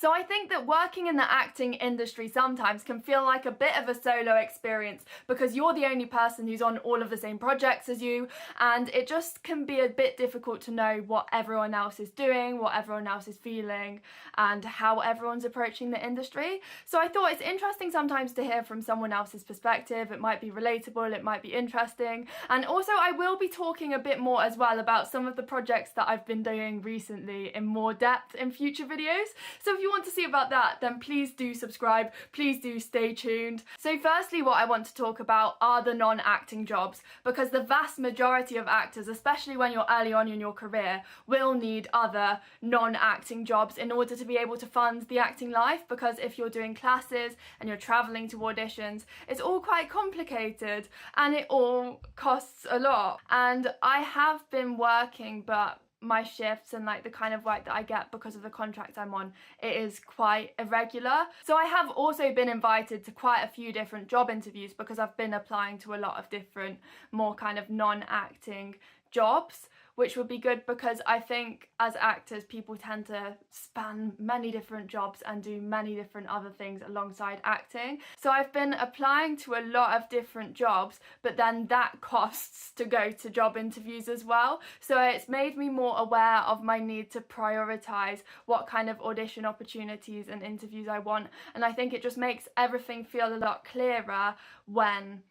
So I think that working in the acting industry sometimes can feel like a bit of a solo experience because you're the only person who's on all of the same projects as you, and it just can be a bit difficult to know what everyone else is doing, what everyone else is feeling, and how everyone's approaching the industry. So I thought it's interesting sometimes to hear from someone else's perspective. It might be relatable, it might be interesting, and also I will be talking a bit more as well about some of the projects that I've been doing recently in more depth in future videos. So if you want to see about that, then please do subscribe, please do stay tuned. So firstly, what I want to talk about are the non-acting jobs, because the vast majority of actors, especially when you're early on in your career, will need other non-acting jobs in order to be able to fund the acting life, because if you're doing classes and you're traveling to auditions, it's all quite complicated and it all costs a lot. And I have been working, but my shifts and like the kind of work that I get because of the contract I'm on, it is quite irregular. So I have also been invited to quite a few different job interviews because I've been applying to a lot of different more kind of non-acting jobs, which would be good because I think as actors people tend to span many different jobs and do many different other things alongside acting. So I've been applying to a lot of different jobs, but then that costs to go to job interviews as well. So it's made me more aware of my need to prioritize what kind of audition opportunities and interviews I want, and I think it just makes everything feel a lot clearer when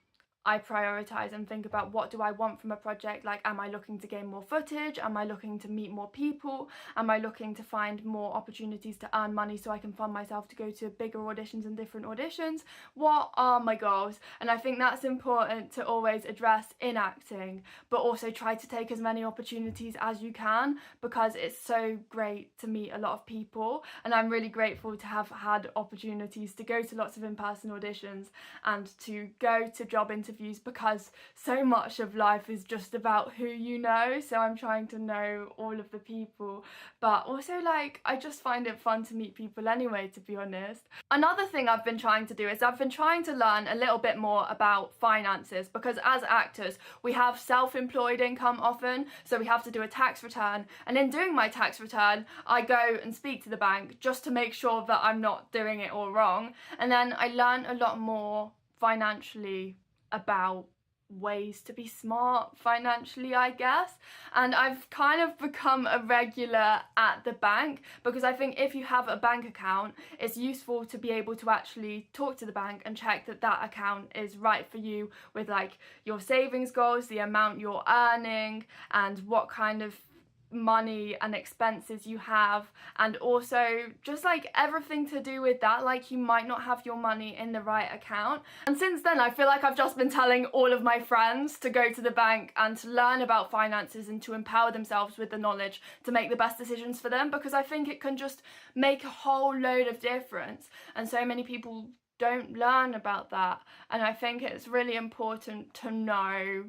I prioritize and think about what do I want from a project. Like, am I looking to gain more footage? Am I looking to meet more people? Am I looking to find more opportunities to earn money so I can fund myself to go to bigger auditions and different auditions? What are my goals? And I think that's important to always address in acting, but also try to take as many opportunities as you can, because it's so great to meet a lot of people, and I'm really grateful to have had opportunities to go to lots of in-person auditions and to go to job interviews, because so much of life is just about who you know. So I'm trying to know all of the people, but also like I just find it fun to meet people anyway, to be honest. Another thing I've been trying to do is I've been trying to learn a little bit more about finances, because as actors we have self-employed income often, so we have to do a tax return, and in doing my tax return I go and speak to the bank just to make sure that I'm not doing it all wrong, and then I learn a lot more financially about ways to be smart financially, I guess. And I've kind of become a regular at the bank, because I think if you have a bank account, it's useful to be able to actually talk to the bank and check that that account is right for you with like your savings goals, the amount you're earning, and what kind of money and expenses you have, and also just like everything to do with that. Like, you might not have your money in the right account. And since then I feel like I've just been telling all of my friends to go to the bank and to learn about finances and to empower themselves with the knowledge to make the best decisions for them, because I think it can just make a whole load of difference, and so many people don't learn about that. And I think it's really important to know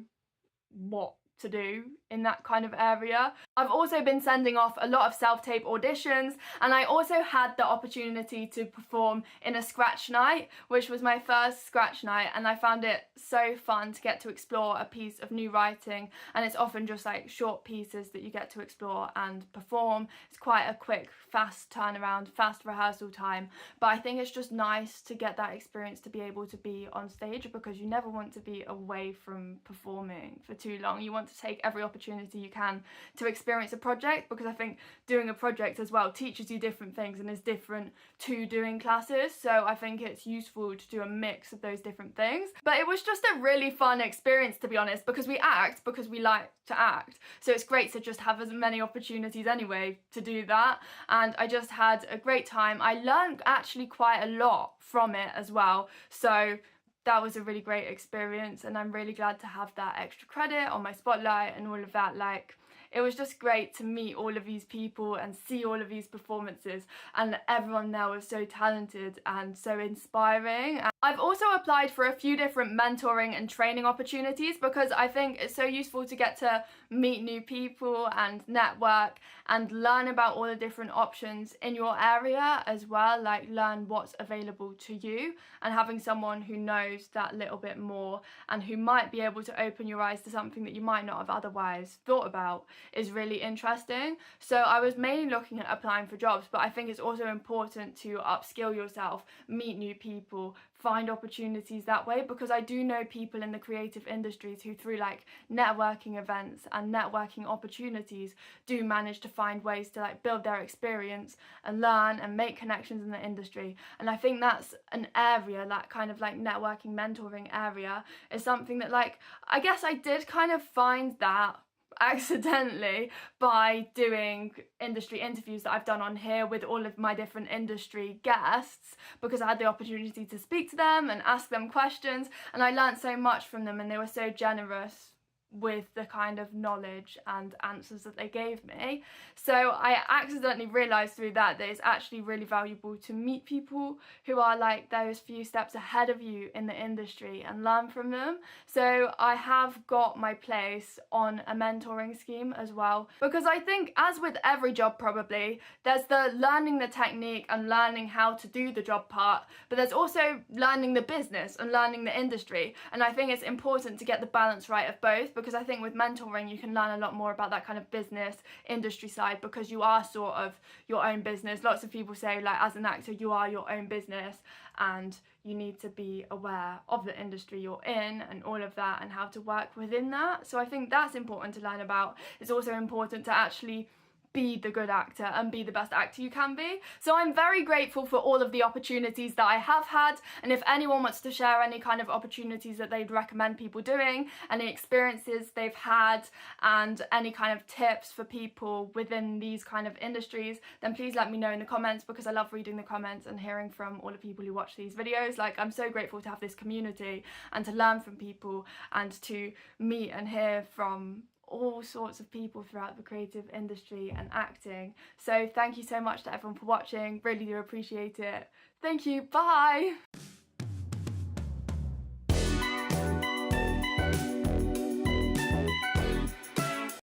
what to do in that kind of area. I've also been sending off a lot of self-tape auditions, and I also had the opportunity to perform in a scratch night, which was my first scratch night, and I found it so fun to get to explore a piece of new writing. And it's often just like short pieces that you get to explore and perform. It's quite a quick, fast turnaround, fast rehearsal time, but I think it's just nice to get that experience to be able to be on stage, because you never want to be away from performing for too long. You want to take every opportunity you can to experience a project, because I think doing a project as well teaches you different things and is different to doing classes. So I think it's useful to do a mix of those different things. But it was just a really fun experience, to be honest, because we act because we like to act. So it's great to just have as many opportunities anyway to do that. And I just had a great time. I learned actually quite a lot from it as well. So that was a really great experience, and I'm really glad to have that extra credit on my spotlight and all of that. Like, it was just great to meet all of these people and see all of these performances, and everyone there was so talented and so inspiring. I've also applied for a few different mentoring and training opportunities because I think it's so useful to get to meet new people and network and learn about all the different options in your area as well, like learn what's available to you, and having someone who knows that little bit more and who might be able to open your eyes to something that you might not have otherwise thought about is really interesting. So I was mainly looking at applying for jobs, but I think it's also important to upskill yourself, meet new people, find opportunities that way, because I do know people in the creative industries who, through like networking events and networking opportunities, do manage to find ways to like build their experience and learn and make connections in the industry. And I think that's an area, that kind of like networking, mentoring area, is something that, like, I guess I did kind of find that accidentally by doing industry interviews that I've done on here with all of my different industry guests, because I had the opportunity to speak to them and ask them questions, and I learned so much from them, and they were so generous with the kind of knowledge and answers that they gave me. So I accidentally realised through that it's actually really valuable to meet people who are like those few steps ahead of you in the industry and learn from them. So I have got my place on a mentoring scheme as well, because I think, as with every job probably, there's the learning the technique and learning how to do the job part, but there's also learning the business and learning the industry. And I think it's important to get the balance right of both, because I think with mentoring you can learn a lot more about that kind of business industry side, because you are sort of your own business. Lots of people say, like, as an actor you are your own business, and you need to be aware of the industry you're in and all of that and how to work within that. So I think that's important to learn about. It's also important to actually be the good actor and be the best actor you can be. So I'm very grateful for all of the opportunities that I have had, and if anyone wants to share any kind of opportunities that they'd recommend people doing, any experiences they've had, and any kind of tips for people within these kind of industries, then please let me know in the comments, because I love reading the comments and hearing from all the people who watch these videos. Like, I'm so grateful to have this community and to learn from people and to meet and hear from all sorts of people throughout the creative industry and acting. So thank you so much to everyone for watching, really do appreciate it. Thank you, bye!